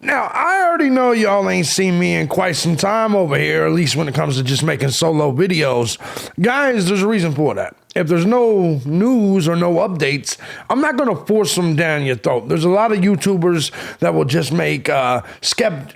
Now, I already know y'all ain't seen me in quite some time over here, at least when it comes to just making solo videos. Guys, there's a reason for that. If there's no news or no updates, I'm not going to force them down your throat. There's a lot of YouTubers that will just make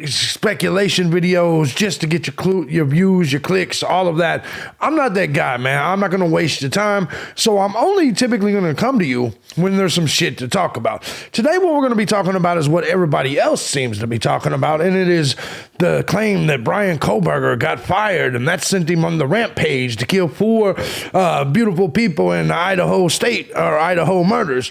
speculation videos just to get your views, your clicks, all of that. I'm not that guy, man. I'm not going to waste your time. So I'm only typically going to come to you when there's some shit to talk about. Today, what we're going to be talking about is what everybody else seems to be talking about, and it is the claim that Bryan Kohberger got fired, and that sent him on the rampage to kill 4 beautiful people in Idaho State or Idaho murders.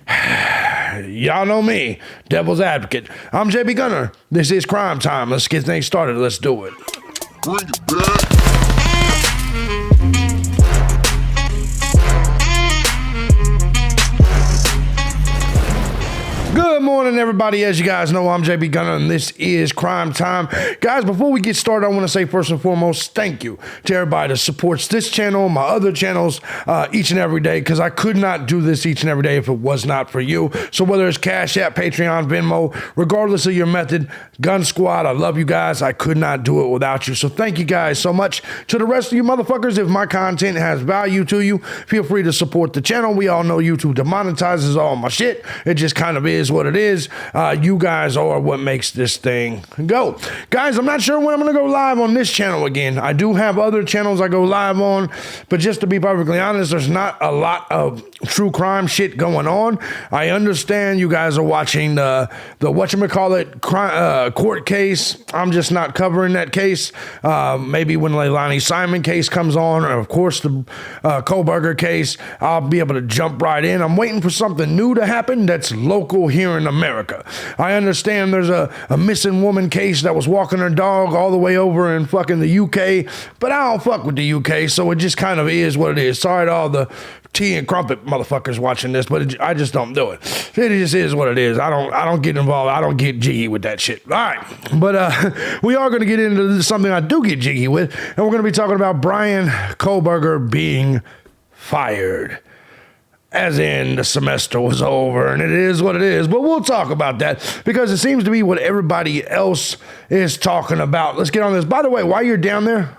Y'all know me, devil's advocate. I'm thejbgunner. This is Crime Time. Let's get things started. Let's do it. Bring it back. Good morning, everybody. As you guys know, I'm thejbgunner, and this is Crime Time. Guys, before we get started, I want to say first and foremost, thank you to everybody that supports this channel, my other channels, each and every day, because I could not do this each and every day if it was not for you. So whether it's Cash App, Patreon, Venmo, regardless of your method, Gun Squad, I love you guys. I could not do it without you. So thank you guys so much. To the rest of you motherfuckers, if my content has value to you, feel free to support the channel. We all know YouTube demonetizes all my shit. It just kind of is what it is. You guys are what makes this thing go. Guys, I'm not sure when I'm going to go live on this channel again. I do have other channels I go live on, but just to be perfectly honest, there's not a lot of true crime shit going on. I understand you guys are watching the whatchamacallit court case. I'm just not covering that case. Maybe when Leilani Simon case comes on, or of course the Kohberger case, I'll be able to jump right in. I'm waiting for something new to happen that's local here in America. I understand there's a missing woman case that was walking her dog all the way over in fucking the UK, but I don't fuck with the UK, so it just kind of is what it is. Sorry to all the tea and crumpet motherfuckers watching this, but I just don't do it. It just is what it is. I don't get involved. I don't get jiggy with that shit. All right, but we are going to get into something I do get jiggy with, and we're going to be talking about Bryan Kohberger being fired. As in, the semester was over, and it is what it is. But we'll talk about that because it seems to be what everybody else is talking about. Let's get on this. By the way, while you're down there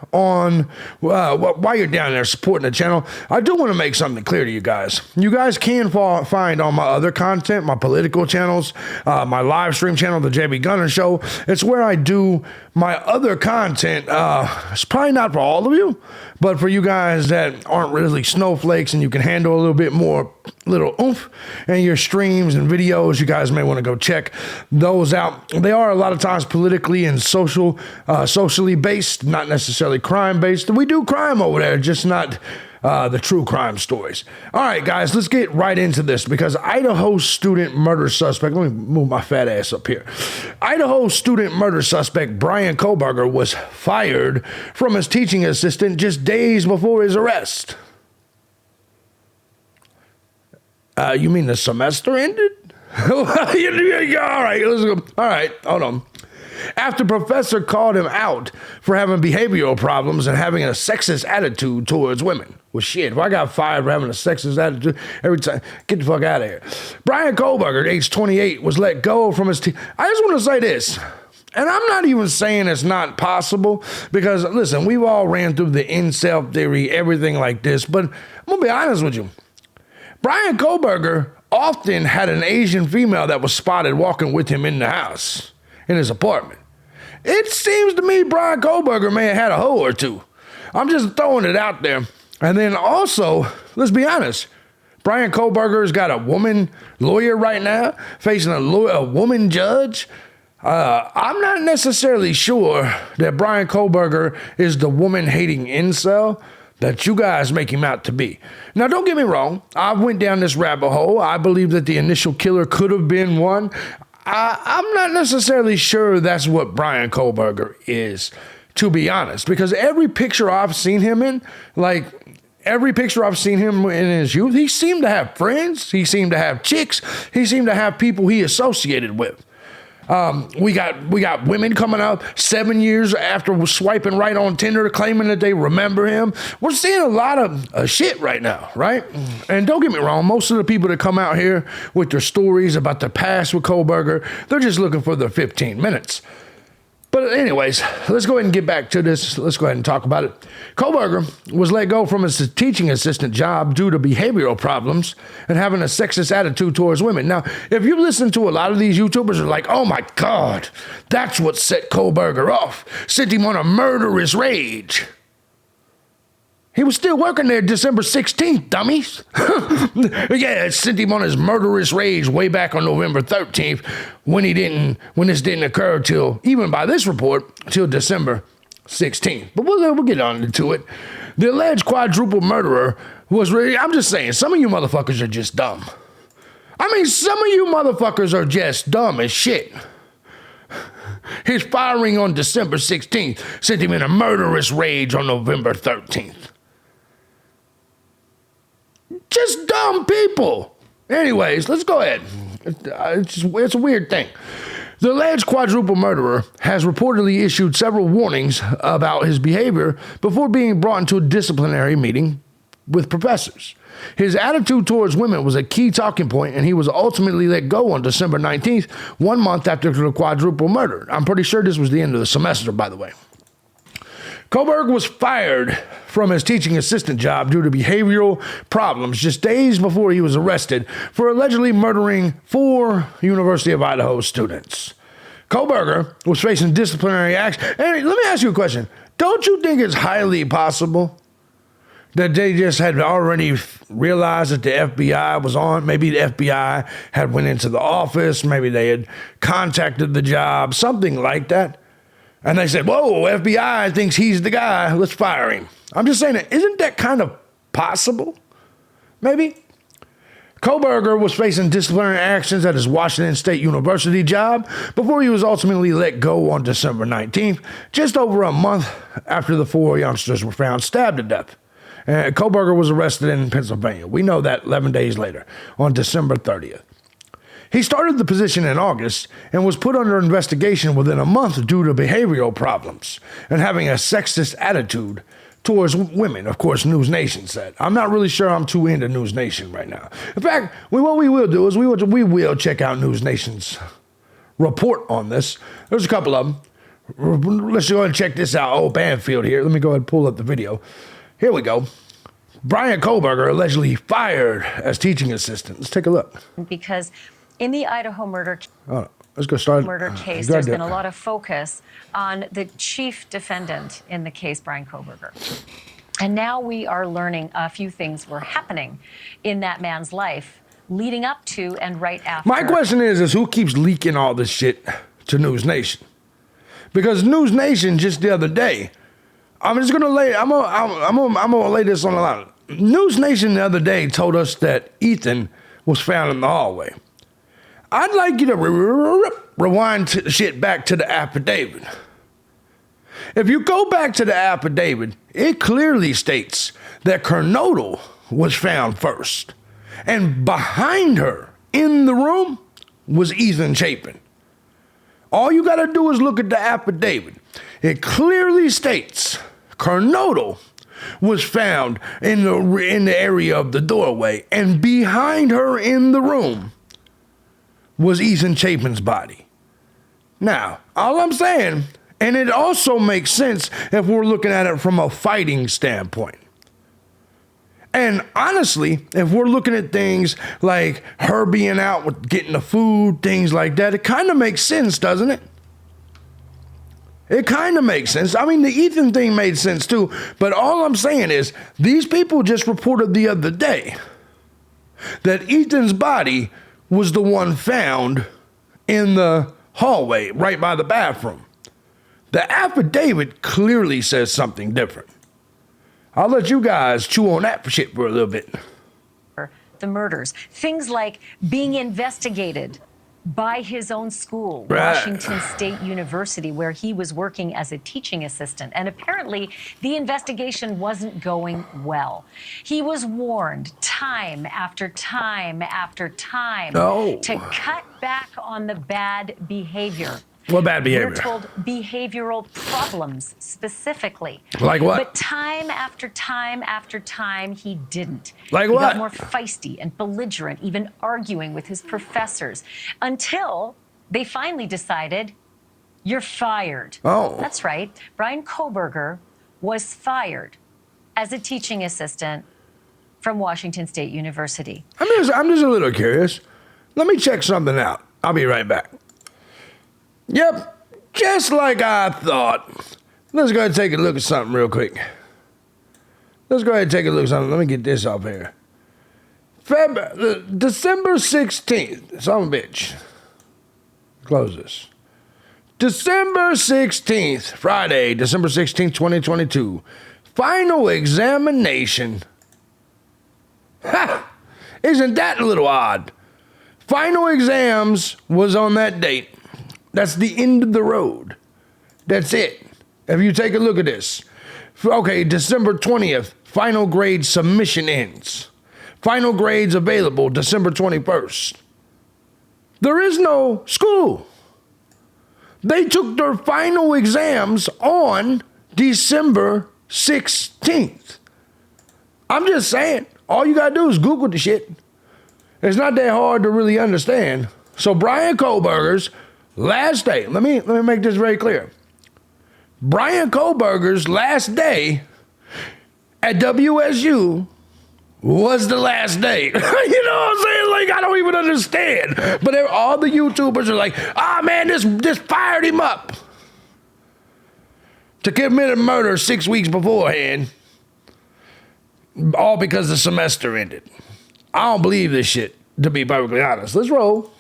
supporting the channel, I do want to make something clear to you guys. You guys can find all my other content, my political channels, my live stream channel, the thejbgunner Show. It's where I do my other content. It's probably not for all of you, but for you guys that aren't really snowflakes and you can handle a little bit more little oomph in your streams and videos, you guys may want to go check those out. They are a lot of times politically and socially based, not necessarily crime based. We do crime over there, just not the true crime stories. All right, guys, let's get right into this because Idaho student murder suspect, let me move my fat ass up here. Idaho student murder suspect Bryan Kohberger was fired from his teaching assistant just days before his arrest. You mean the semester ended? All right, let's go. All right, hold on. After professor called him out for having behavioral problems and having a sexist attitude towards women. Well, shit, if I got fired for having a sexist attitude every time, get the fuck out of here. Bryan Kohberger, age 28, was let go from his team. I just want to say this, and I'm not even saying it's not possible because, listen, we've all ran through the incel theory, everything like this, but I'm going to be honest with you. Bryan Kohberger often had an Asian female that was spotted walking with him in the house, in his apartment. It seems to me Bryan Kohberger may have had a hoe or two. I'm just throwing it out there. And then also, let's be honest, Bryan Kohberger's got a woman lawyer right now, facing a woman judge. I'm not necessarily sure that Bryan Kohberger is the woman-hating incel that you guys make him out to be. Now, don't get me wrong. I went down this rabbit hole. I believe that the initial killer could have been one. I'm not necessarily sure that's what Bryan Kohberger is, to be honest, because every picture I've seen him in, every picture I've seen him in his youth, he seemed to have friends. He seemed to have chicks. He seemed to have people he associated with. We got women coming out 7 years after swiping right on Tinder, claiming that they remember him. We're seeing a lot of shit right now, right? And don't get me wrong, most of the people that come out here with their stories about their past with Kohberger, they're just looking for their 15 minutes. But anyways, let's go ahead and get back to this. Let's go ahead and talk about it. Kohberger was let go from his teaching assistant job due to behavioral problems and having a sexist attitude towards women. Now, if you listen to a lot of these YouTubers are like, oh my God, that's what set Kohberger off, sent him on a murderous rage. He was still working there December 16th, dummies. Yeah, it sent him on his murderous rage way back on November 13th when this didn't occur till, even by this report, till December 16th. But we'll get on into it. The alleged quadruple murderer was really, I'm just saying, some of you motherfuckers are just dumb. I mean, some of you motherfuckers are just dumb as shit. His firing on December 16th sent him in a murderous rage on November 13th. Just dumb people. Anyways, let's go ahead. It's a weird thing. The alleged quadruple murderer has reportedly issued several warnings about his behavior before being brought into a disciplinary meeting with professors. His attitude towards women was a key talking point, and he was ultimately let go on December 19th, 1 month after the quadruple murder. I'm pretty sure this was the end of the semester, by the way. Kohberger was fired from his teaching assistant job due to behavioral problems just days before he was arrested for allegedly murdering 4 University of Idaho students. Kohberger was facing disciplinary action. And let me ask you a question. Don't you think it's highly possible that they just had already realized that the FBI was on? Maybe the FBI had went into the office. Maybe they had contacted the job, something like that. And they said, whoa, FBI thinks he's the guy. Let's fire him. I'm just saying, isn't that kind of possible? Maybe. Kohberger was facing disciplinary actions at his Washington State University job before he was ultimately let go on December 19th, just over a month after the 4 youngsters were found stabbed to death. And Kohberger was arrested in Pennsylvania. We know that 11 days later, on December 30th. He started the position in August and was put under investigation within a month due to behavioral problems and having a sexist attitude towards women, of course, News Nation said. I'm not really sure I'm too into News Nation right now. In fact, what we will do is we will check out News Nation's report on this. There's a couple of them. Let's go ahead and check this out. Oh, Banfield here. Let me go ahead and pull up the video. Here we go. Bryan Kohberger allegedly fired as teaching assistant. Let's take a look. Because in the Idaho murder case, there's been a lot of focus on the chief defendant in the case, Bryan Kohberger. And now we are learning a few things were happening in that man's life leading up to and right after. My question is who keeps leaking all this shit to News Nation? Because News Nation just the other day, I'm gonna lay this on the line. News Nation the other day told us that Ethan was found in the hallway. I'd like you to rewind shit back to the affidavit. If you go back to the affidavit, it clearly states that Kernodle was found first. And behind her in the room was Ethan Chapin. All you got to do is look at the affidavit. It clearly states Kernodle was found in the area of the doorway, and behind her in the room was Ethan Chapin's body. Now, all I'm saying, and it also makes sense if we're looking at it from a fighting standpoint. And honestly, if we're looking at things like her being out with getting the food, things like that, it kind of makes sense, doesn't it? It kind of makes sense. I mean, the Ethan thing made sense too, but all I'm saying is these people just reported the other day that Ethan's body was the one found in the hallway right by the bathroom. The affidavit clearly says something different. I'll let you guys chew on that shit for a little bit. The murders, things like being investigated by his own school, Right. Washington State University, where he was working as a teaching assistant. And apparently, the investigation wasn't going well. He was warned time after time after time to cut back on the bad behavior. What bad behavior? We're told behavioral problems specifically. Like what? But time after time after time, he didn't. Like he what? got more feisty and belligerent, even arguing with his professors, until they finally decided, you're fired. Oh. That's right. Bryan Kohberger was fired as a teaching assistant from Washington State University. I'm just a little curious. Let me check something out. I'll be right back. Yep, just like I thought. Let's go ahead and take a look at something real quick. Let's go ahead and take a look at something. Let me get this off here. December 16th. Son of a bitch. Close this. December 16th, Friday, December 16th, 2022. Final examination. Ha! Isn't that a little odd? Final exams was on that date. That's the end of the road. That's it. If you take a look at this. Okay, December 20th, final grade submission ends. Final grades available December 21st. There is no school. They took their final exams on December 16th. I'm just saying, all you gotta do is Google the shit. It's not that hard to really understand. So Bryan Kohberger's last day, let me make this very clear. Bryan Kohberger's last day at WSU was the last day. You know what I'm saying? Like, I don't even understand. But all the YouTubers are like, man, this fired him up to commit a murder 6 weeks beforehand, all because the semester ended. I don't believe this shit, to be perfectly honest. Let's roll.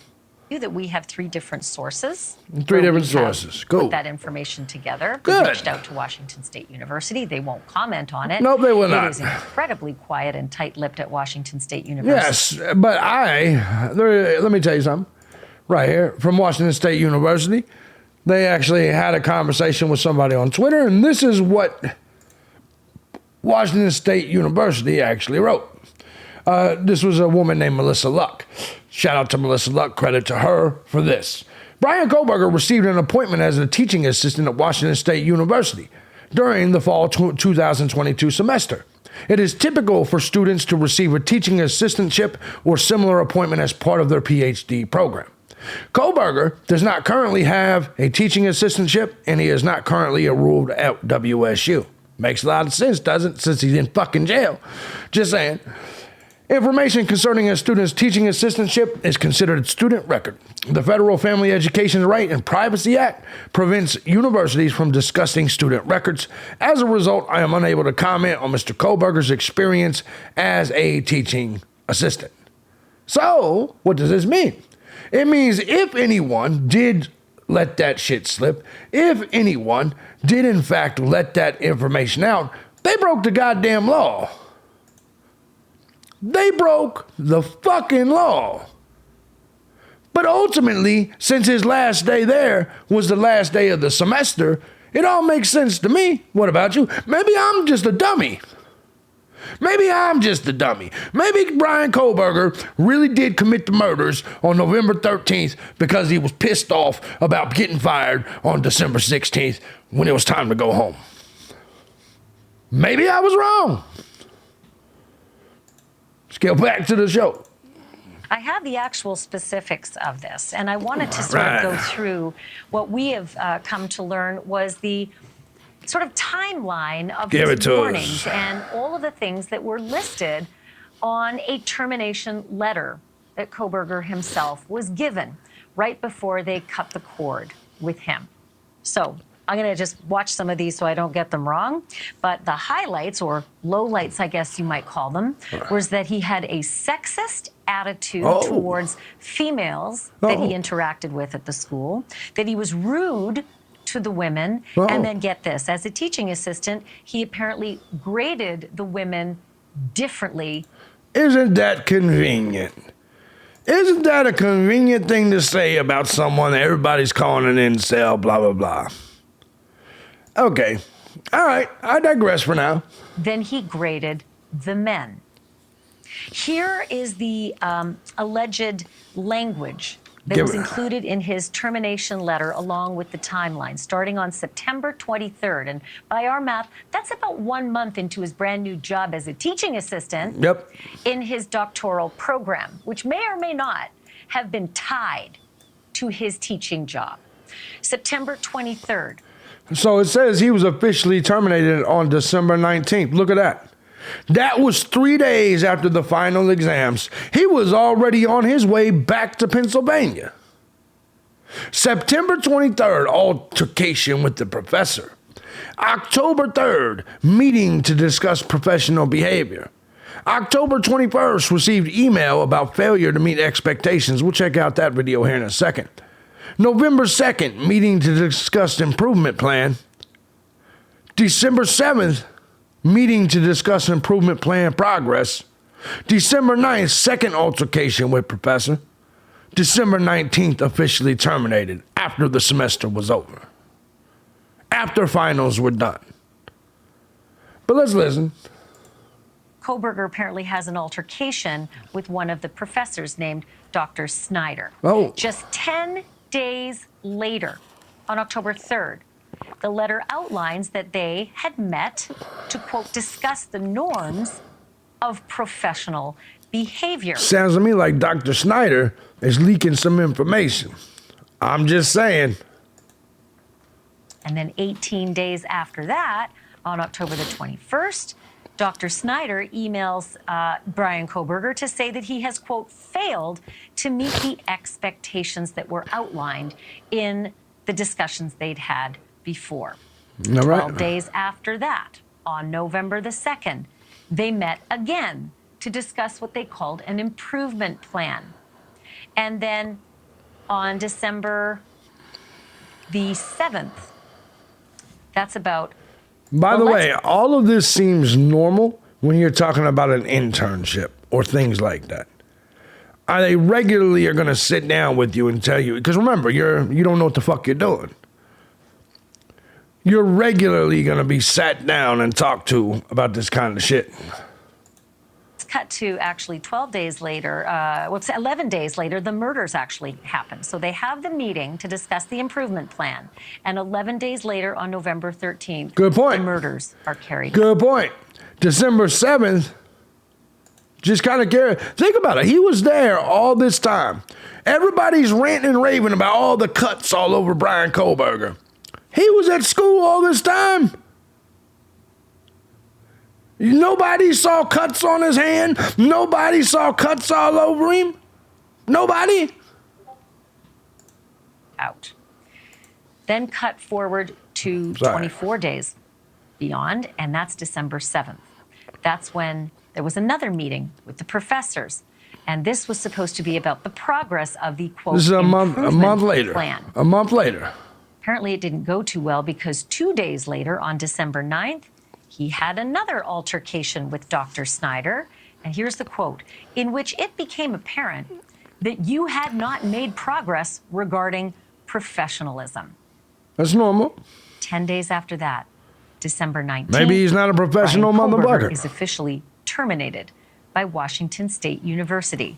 That we have three different sources. Three different sources. Cool. Put that information together. Good. We reached out to Washington State University. They won't comment on it. Nope, they will not. It is incredibly quiet and tight-lipped at Washington State University. Yes, but let me tell you something. Right here, from Washington State University, they actually had a conversation with somebody on Twitter, and this is what Washington State University actually wrote. This was a woman named Melissa Luck. Shout out to Melissa Luck. Credit to her for this. Bryan Kohberger received an appointment as a teaching assistant at Washington State University during the fall 2022 semester. It is typical for students to receive a teaching assistantship or similar appointment as part of their PhD program. Kohberger does not currently have a teaching assistantship, and he is not currently enrolled at WSU. Makes a lot of sense, doesn't it? Since he's in fucking jail. Just saying. Information concerning a student's teaching assistantship is considered student record. The Federal Family Education Right and Privacy Act prevents universities from discussing student records. As a result, I am unable to comment on Mr. Kohberger's experience as a teaching assistant. So, what does this mean? It means if anyone did let that shit slip, if anyone did in fact let that information out, they broke the goddamn law. They broke the fucking law. But ultimately, since his last day there was the last day of the semester, it all makes sense to me. What about you? Maybe I'm just a dummy. Maybe Bryan Kohberger really did commit the murders on November 13th because he was pissed off about getting fired on December 16th when it was time to go home. Maybe I was wrong. Let's get back to the show. I have the actual specifics of this, and I wanted to sort of go through what we have come to learn was the sort of timeline of these warnings and all of the things that were listed on a termination letter that Kohberger himself was given right before they cut the cord with him. So I'm going to just watch some of these so I don't get them wrong. But the highlights, or lowlights, I guess you might call them, was that he had a sexist attitude towards females that he interacted with at the school, that he was rude to the women, and then get this, as a teaching assistant, he apparently graded the women differently. Isn't that convenient? Isn't that a convenient thing to say about someone that everybody's calling an incel, blah, blah, blah? Okay. All right. I digress for now. Then he graded the men. Here is the alleged language that was included in his termination letter along with the timeline, starting on September 23rd. And by our math, that's about 1 month into his brand new job as a teaching assistant in his doctoral program, which may or may not have been tied to his teaching job. September 23rd. So it says he was officially terminated on December 19th. Look at that. That was 3 days after the final exams. He was already on his way back to Pennsylvania. September 23rd, altercation with the professor. October 3rd, meeting to discuss professional behavior. October 21st, received email about failure to meet expectations. We'll check out that video here in a second. November 2nd, meeting to discuss improvement plan. December 7th, meeting to discuss improvement plan progress. December 9th, second altercation with professor. December 19th, officially terminated after the semester was over. After finals were done. But let's listen. Kohberger apparently has an altercation with one of the professors named Dr. Snyder. Oh. Just 10 days later, on October 3rd, the letter outlines that they had met to, quote, discuss the norms of professional behavior. Sounds to me like Dr. Snyder is leaking some information. I'm just saying. And then 18 days after that, on October the 21st, Dr. Snyder emails Bryan Kohberger to say that he has, quote, failed to meet the expectations that were outlined in the discussions they'd had before. 12 days after that, on November the 2nd, they met again to discuss what they called an improvement plan. And then on December the 7th, that's about... By the way, all of this seems normal when you're talking about an internship or things like that. They regularly are going to sit down with you and tell you, because remember, you don't know what the fuck you're doing. You're regularly going to be sat down and talked to about this kind of shit. It's cut to actually 12 days later, 11 days later, the murders actually happened. So they have the meeting to discuss the improvement plan. And 11 days later, on November 13th, good point, the murders are carried out. Good point. December 7th, just kind of carry. Think about it. He was there all this time. Everybody's ranting and raving about all the cuts all over Bryan Kohberger. He was at school all this time. Nobody saw cuts on his hand. Nobody saw cuts all over him. Nobody. Out. Then cut forward to 24 days beyond, and that's December 7th. That's when there was another meeting with the professors, and this was supposed to be about the progress of the, quote, this is a month later. Plan. A month later. Apparently it didn't go too well because 2 days later, on December 9th, he had another altercation with Dr. Snyder. And here's the quote, in which it became apparent that you had not made progress regarding professionalism. That's normal. 10 days after that, December 19th. Maybe he's not a professional motherfucker. Is officially terminated by Washington State University.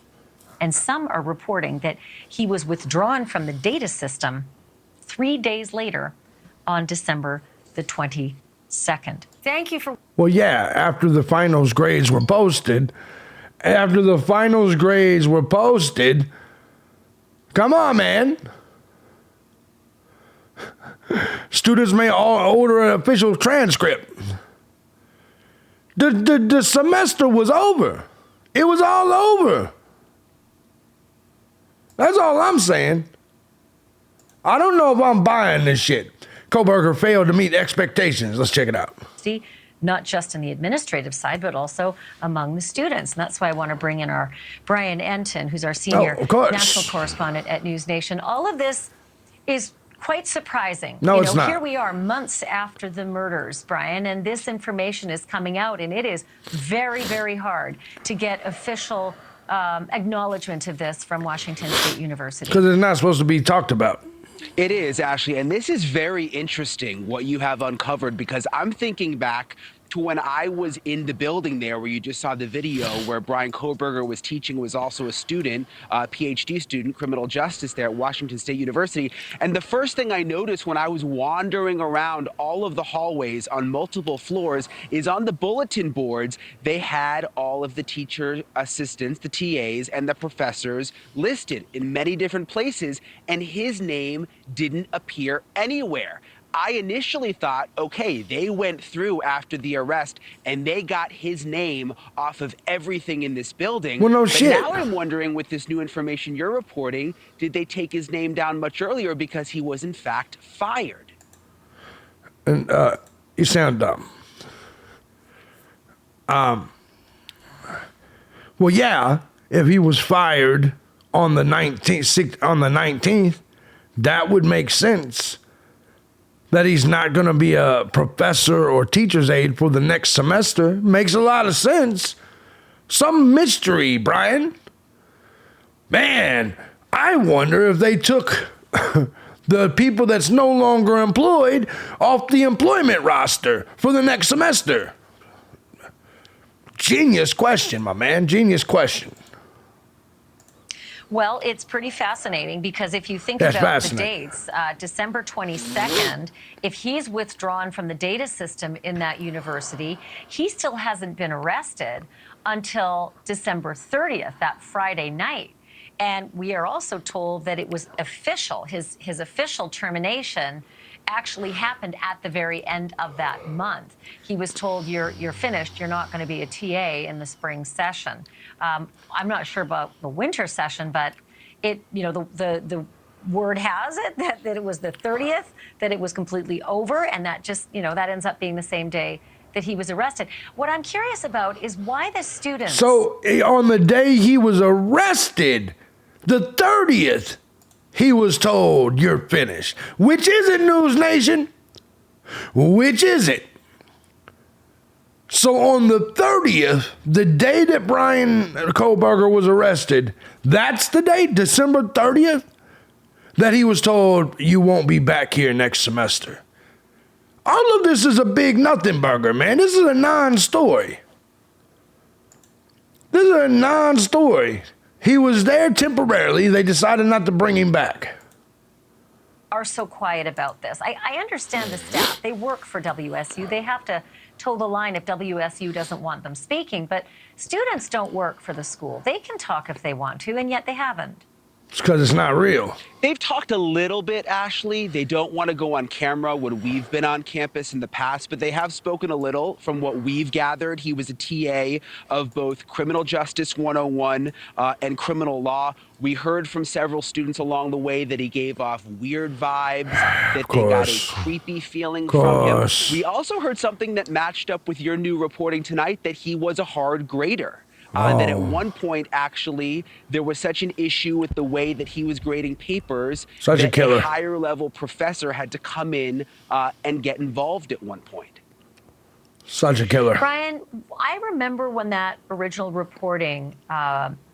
And some are reporting that he was withdrawn from the data system 3 days later on December the 22nd. Thank you for... Well, yeah, after the finals grades were posted, come on, man. Students may all order an official transcript. The semester was over. It was all over. That's all I'm saying. I don't know if I'm buying this shit. Kohberger failed to meet expectations. Let's check it out. See, not just in the administrative side, but also among the students. And that's why I want to bring in our Brian Enton, who's our senior national correspondent at News Nation. All of this is quite surprising. No, it's not. Here we are months after the murders, Brian, and this information is coming out, and it is very, very hard to get official acknowledgement of this from Washington State University. Because it's not supposed to be talked about. It is, Ashley, and this is very interesting what you have uncovered, because I'm thinking back to when I was in the building there where you just saw the video where Bryan Kohberger was teaching, was also a student, PhD student, criminal justice there at Washington State University. And the first thing I noticed when I was wandering around all of the hallways on multiple floors is on the bulletin boards, they had all of the teacher assistants, the TAs, and the professors listed in many different places, and his name didn't appear anywhere. I initially thought, okay, they went through after the arrest and they got his name off of everything in this building. Well, no but shit. Now I'm wondering, with this new information you're reporting, did they take his name down much earlier because he was in fact fired? And you sound dumb. Well, yeah, if he was fired on the 19th, that would make sense. That he's not going to be a professor or teacher's aide for the next semester makes a lot of sense. Some mystery, Bryan. Man, I wonder if they took the people that's no longer employed off the employment roster for the next semester. Genius question, my man. Genius question. Well, it's pretty fascinating, because if you think about the dates, December 22nd, if he's withdrawn from the data system in that university, he still hasn't been arrested until December 30th, that Friday night. And we are also told that it was official. His official termination actually happened at the very end of that month. He was told, you're finished, you're not going to be a TA in the spring session. I'm not sure about the winter session, but the word has it that it was the 30th, that it was completely over, and that just, that ends up being the same day that he was arrested. What I'm curious about is why the students... So on the day he was arrested, the 30th, he was told, you're finished. Which is it, News Nation? Which is it? So on the 30th, the day that Bryan Kohberger was arrested, that's the date, December 30th, that he was told, you won't be back here next semester. All of this is a big nothing burger, man. This is a non-story. This is a non-story. He was there temporarily. They decided not to bring him back. Are so quiet about this. I understand the staff. They work for WSU. They have to toe the line if WSU doesn't want them speaking. But students don't work for the school. They can talk if they want to, and yet they haven't. It's because it's not real. They've talked a little bit, Ashley. They don't want to go on camera when we've been on campus in the past, but they have spoken a little. From what we've gathered, he was a TA of both Criminal Justice 101 and criminal law. We heard from several students along the way that he gave off weird vibes, that they got a creepy feeling from him. We also heard something that matched up with your new reporting tonight, that he was a hard grader. That at one point, actually, there was such an issue with the way that he was grading papers that a higher level professor had to come in and get involved at one point. Such a killer. Bryan, I remember when that original reporting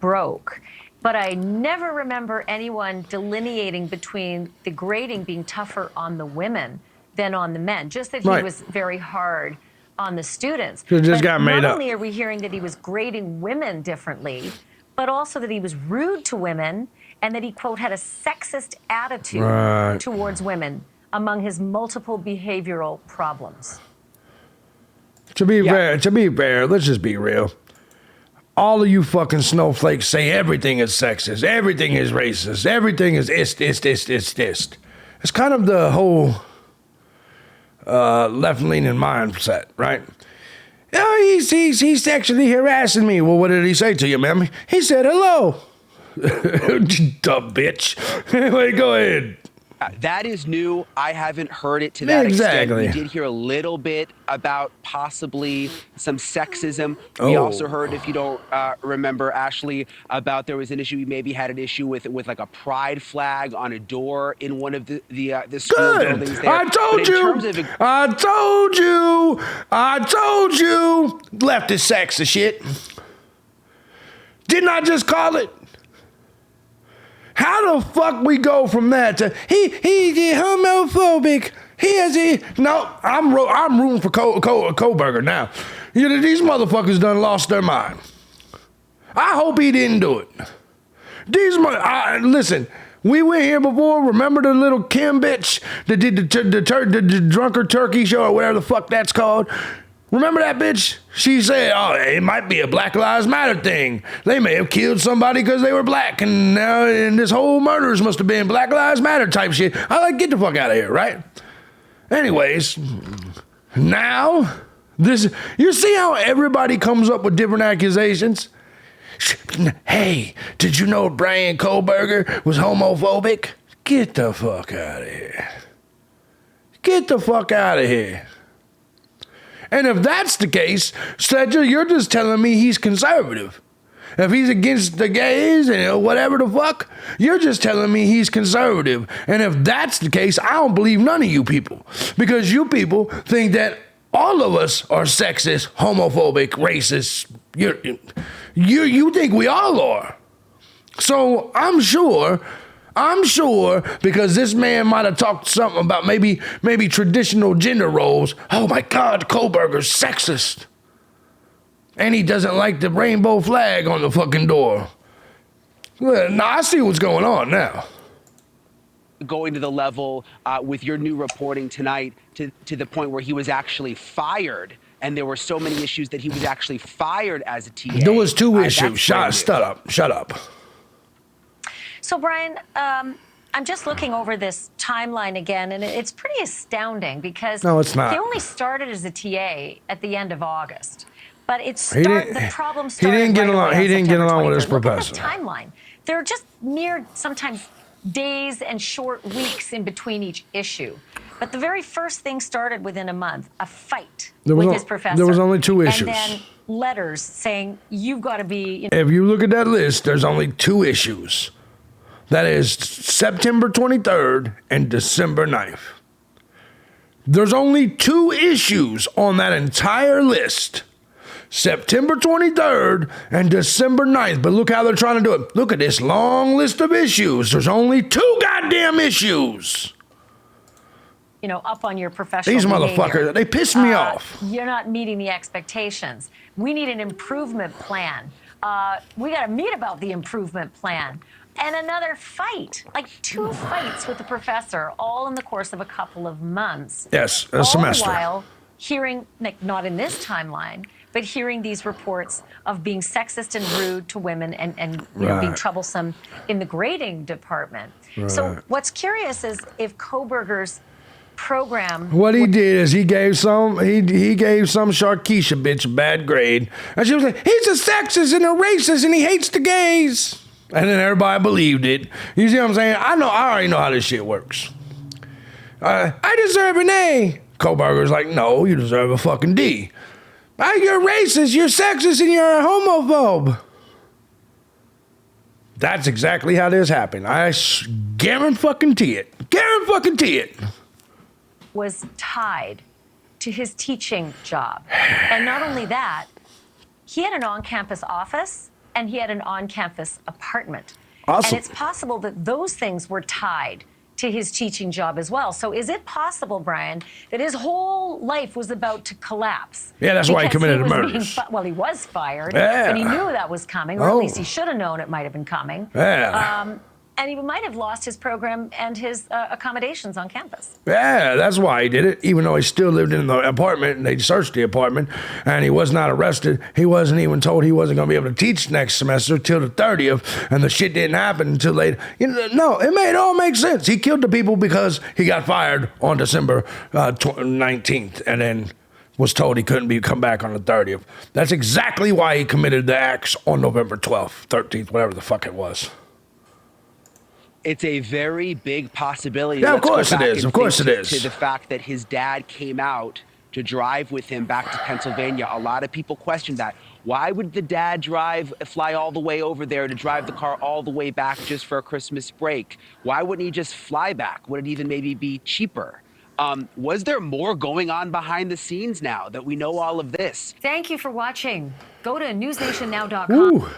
broke, but I never remember anyone delineating between the grading being tougher on the women than on the men, just that he was very hard on the students. It just got made up. Not only are we hearing that he was grading women differently, but also that he was rude to women, and that he, quote, had a sexist attitude towards women among his multiple behavioral problems. To be fair, let's just be real. All of you fucking snowflakes say everything is sexist, everything is racist, everything is ist. It's kind of the whole left-leaning mindset, right? Oh, he's sexually harassing me. Well, what did he say to you, ma'am? He said hello. Dumb bitch. Anyway, go ahead. That is new. I haven't heard it to that extent. We did hear a little bit about possibly some sexism. We also heard, if you don't remember, Ashley, about there was an issue. We maybe had an issue with like a pride flag on a door in one of the school buildings there. I told you. Left is sexist shit. Didn't I just call it? How the fuck we go from that to he's homophobic? No, I'm rooting for Kohberger now. These motherfuckers done lost their mind. I hope he didn't do it. Listen, we went here before. Remember the little Kim bitch that did the drunker turkey show or whatever the fuck that's called? Remember that bitch? She said, oh, it might be a Black Lives Matter thing. They may have killed somebody because they were black, and now this whole murders must have been Black Lives Matter type shit. I like, get the fuck out of here, right? Anyways, now, you see how everybody comes up with different accusations? Hey, did you know Bryan Kohberger was homophobic? Get the fuck out of here. Get the fuck out of here. And if that's the case, Sledger, you're just telling me he's conservative. If he's against the gays and whatever the fuck, you're just telling me he's conservative. And if that's the case, I don't believe none of you people. Because you people think that all of us are sexist, homophobic, racist. You think we all are. So I'm sure, because this man might have talked something about maybe traditional gender roles. Oh my God, Kohberger's sexist. And he doesn't like the rainbow flag on the fucking door. Well, now I see what's going on now. Going to the level with your new reporting tonight to the point where he was actually fired, and there were so many issues that he was actually fired as a TA. There was two issues. Shut up. So, Bryan, I'm just looking over this timeline again, and it's pretty astounding because no, it's not. He only started as a TA at the end of August. But the problem started. He didn't get along. He didn't get along with his professor. Look at the timeline. There are just mere sometimes days and short weeks in between each issue. But the very first thing started within a month, a fight with his professor. There was only two issues. And then letters saying, you've got to be... If you look at that list, there's only two issues. That is September 23rd and December 9th. There's only two issues on that entire list. September 23rd and December 9th. But look how they're trying to do it. Look at this long list of issues. There's only two goddamn issues. Up on your professional These behavior. motherfuckers, they piss me off. You're not meeting the expectations. We need an improvement plan. We got to meet about the improvement plan. And another fight, like two fights with the professor, all in the course of a couple of months. Yes, a semester. All the while hearing, not in this timeline, but hearing these reports of being sexist and rude to women and being troublesome in the grading department. Right. So what's curious is if Kohberger's program... What he did is he gave some Sharkeisha bitch a bad grade. And she was like, he's a sexist and a racist and he hates the gays. And then everybody believed it. You see what I'm saying? I already know how this shit works. I deserve an A. Kohberger's like, no, you deserve a fucking D. You're racist, you're sexist, and you're a homophobe. That's exactly how this happened. I guarantee it. Was tied to his teaching job. And not only that, he had an on-campus office and he had an on-campus apartment. Awesome. And it's possible that those things were tied to his teaching job as well. So is it possible, Bryan, that his whole life was about to collapse? Yeah, that's why he committed murders. Well, he was fired, yeah. and he knew that was coming, or at least he should have known it might have been coming. Yeah. And he might have lost his program and his accommodations on campus. Yeah, that's why he did it, even though he still lived in the apartment, and they searched the apartment, and he was not arrested. He wasn't even told he wasn't going to be able to teach next semester till the 30th, and the shit didn't happen until later. No, it all make sense. He killed the people because he got fired on December 19th, and then was told he couldn't come back on the 30th. That's exactly why he committed the acts on November 12th, 13th, whatever the fuck it was. It's a very big possibility. Yeah, of course it is. Of course it is. To the fact that his dad came out to drive with him back to Pennsylvania. A lot of people question that. Why would the dad fly all the way over there to drive the car all the way back just for a Christmas break? Why wouldn't he just fly back? Would it even maybe be cheaper? Was there more going on behind the scenes now that we know all of this? Thank you for watching. Go to newsnationnow.com.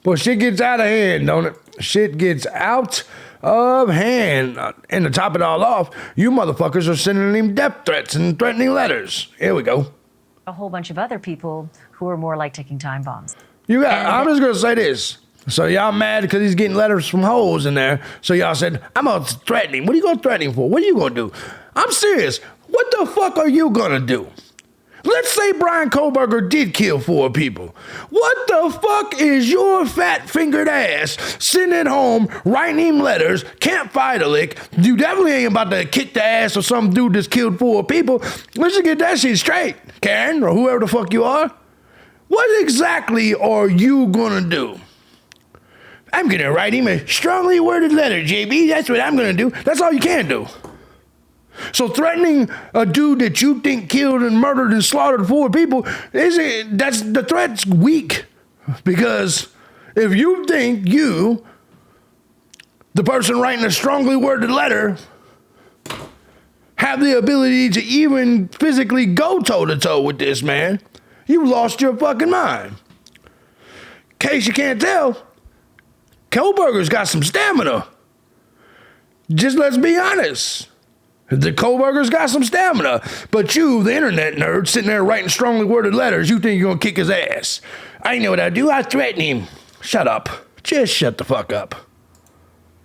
Boy, shit gets out of hand, don't it? Shit gets out of hand. And to top it all off, you motherfuckers are sending him death threats and threatening letters. Here we go. A whole bunch of other people who are more like ticking time bombs. I'm just going to say this. So y'all mad because he's getting letters from hoes in there. So y'all said, I'm going to threaten him. What are you going to threaten him for? What are you going to do? I'm serious. What the fuck are you going to do? Let's say Bryan Kohberger did kill 4 people. What the fuck is your fat-fingered ass sitting at home, writing him letters, can't fight a lick? You definitely ain't about to kick the ass of some dude that's killed 4 people. Let's just get that shit straight, Karen, or whoever the fuck you are. What exactly are you gonna do? I'm gonna write him a strongly worded letter, JB. That's what I'm gonna do. That's all you can do. So threatening a dude that you think killed and murdered and slaughtered 4 people, that's the threat's weak. Because if you think you, the person writing a strongly worded letter, have the ability to even physically go toe-to-toe with this man, you lost your fucking mind. In case you can't tell, Kohberger's got some stamina. Just let's be honest. The Kohberger's got some stamina, but you, the internet nerd, sitting there writing strongly worded letters, you think you're gonna kick his ass. I know what I do. I threaten him. Shut up. Just shut the fuck up.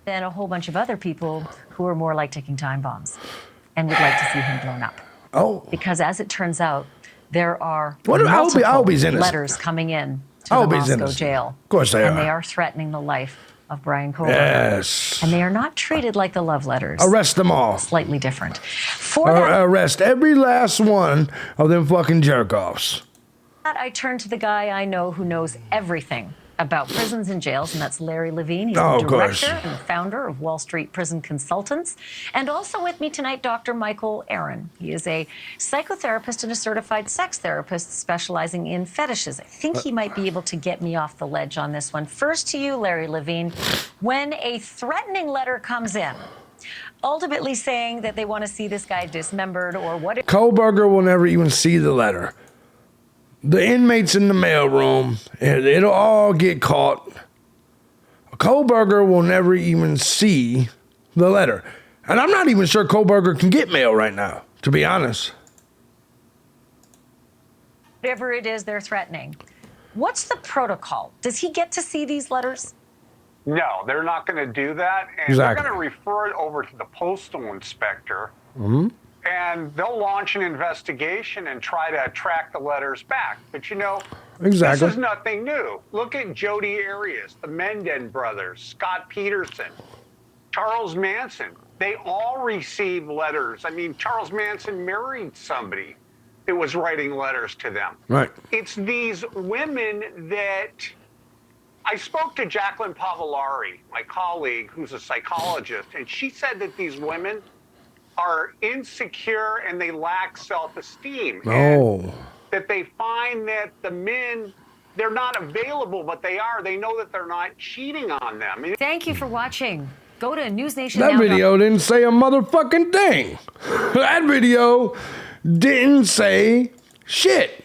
Then a whole bunch of other people who are more like ticking time bombs and would like to see him blown up. Oh. Because as it turns out, there are multiple letters coming in to the Moscow jail. Of course they are. And they are threatening the life of Bryan Kohberger. Yes. And they are not treated like the love letters. Arrest them all. Slightly different. Arrest every last one of them fucking jerk-offs. I turn to the guy I know who knows everything about prisons and jails, and that's Larry Levine. He's the director and founder of Wall Street Prison Consultants. And also with me tonight, Dr. Michael Aaron. He is a psychotherapist and a certified sex therapist specializing in fetishes. I think he might be able to get me off the ledge on this one. First to you, Larry Levine. When a threatening letter comes in, ultimately saying that they want to see this guy dismembered or what... Kohberger will never even see the letter. The inmates in the mailroom, it'll all get caught. Kohberger will never even see the letter. And I'm not even sure Kohberger can get mail right now, to be honest. Whatever it is they're threatening. What's the protocol? Does he get to see these letters? No, they're not going to do that. And exactly. They're going to refer it over to the postal inspector. Mm-hmm. And they'll launch an investigation and try to track the letters back. But, you know, exactly. This is nothing new. Look at Jodi Arias, the Menden brothers, Scott Peterson, Charles Manson. They all received letters. I mean, Charles Manson married somebody that was writing letters to them. Right. It's these women that... I spoke to Jacqueline Pavillari, my colleague, who's a psychologist, and she said that these women are insecure and they lack self-esteem. Oh. And that they find that the men, they're not available, but they are. They know that they're not cheating on them. Thank you for watching. Go to NewsNation. That video didn't say a motherfucking thing. That video didn't say shit.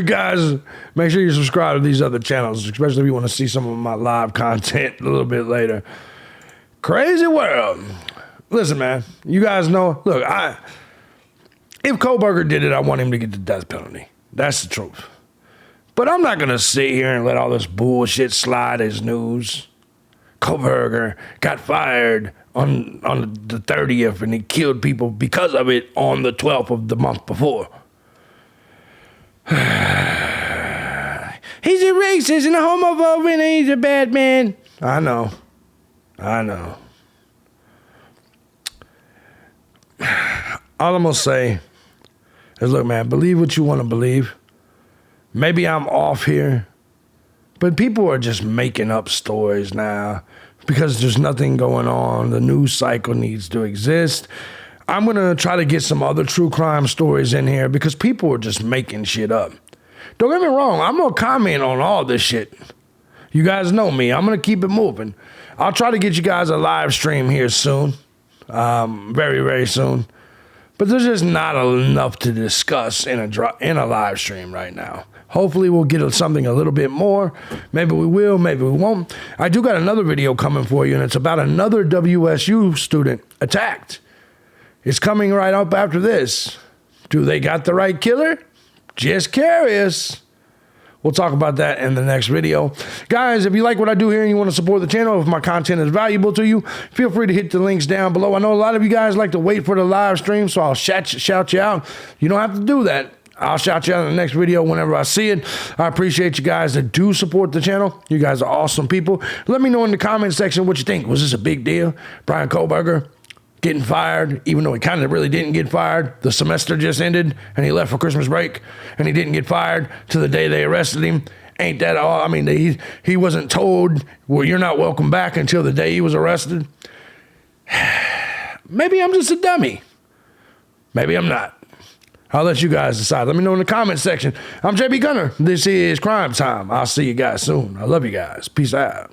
Guys, make sure you subscribe to these other channels, especially if you want to see some of my live content a little bit later. Crazy world. Listen, man, you guys know, look, if Kohberger did it, I want him to get the death penalty. That's the truth. But I'm not going to sit here and let all this bullshit slide as news. Kohberger got fired on the 30th and he killed people because of it on the 12th of the month before. He's a racist and a homophobe and he's a bad man. I know. All I'm going to say is, look, man, believe what you want to believe. Maybe I'm off here, but people are just making up stories now because there's nothing going on. The news cycle needs to exist. I'm going to try to get some other true crime stories in here because people are just making shit up. Don't get me wrong. I'm going to comment on all this shit. You guys know me. I'm going to keep it moving. I'll try to get you guys a live stream here soon. Very, very soon. But there's just not enough to discuss in a live stream right now. Hopefully we'll get something a little bit more. Maybe we will, maybe we won't. I do got another video coming for you, and it's about another WSU student attacked. It's coming right up after this. Do they got the right killer? Just curious. We'll talk about that in the next video. Guys, if you like what I do here and you want to support the channel, if my content is valuable to you, feel free to hit the links down below. I know a lot of you guys like to wait for the live stream, so I'll shout you out. You don't have to do that. I'll shout you out in the next video whenever I see it. I appreciate you guys that do support the channel. You guys are awesome people. Let me know in the comment section what you think. Was this a big deal? Bryan Kohberger getting fired, even though he kind of really didn't get fired. The semester just ended, and he left for Christmas break, and he didn't get fired to the day they arrested him. Ain't that all? I mean, he wasn't told, well, you're not welcome back until the day he was arrested. Maybe I'm just a dummy. Maybe I'm not. I'll let you guys decide. Let me know in the comment section. I'm JB Gunner. This is Crime Time. I'll see you guys soon. I love you guys. Peace out.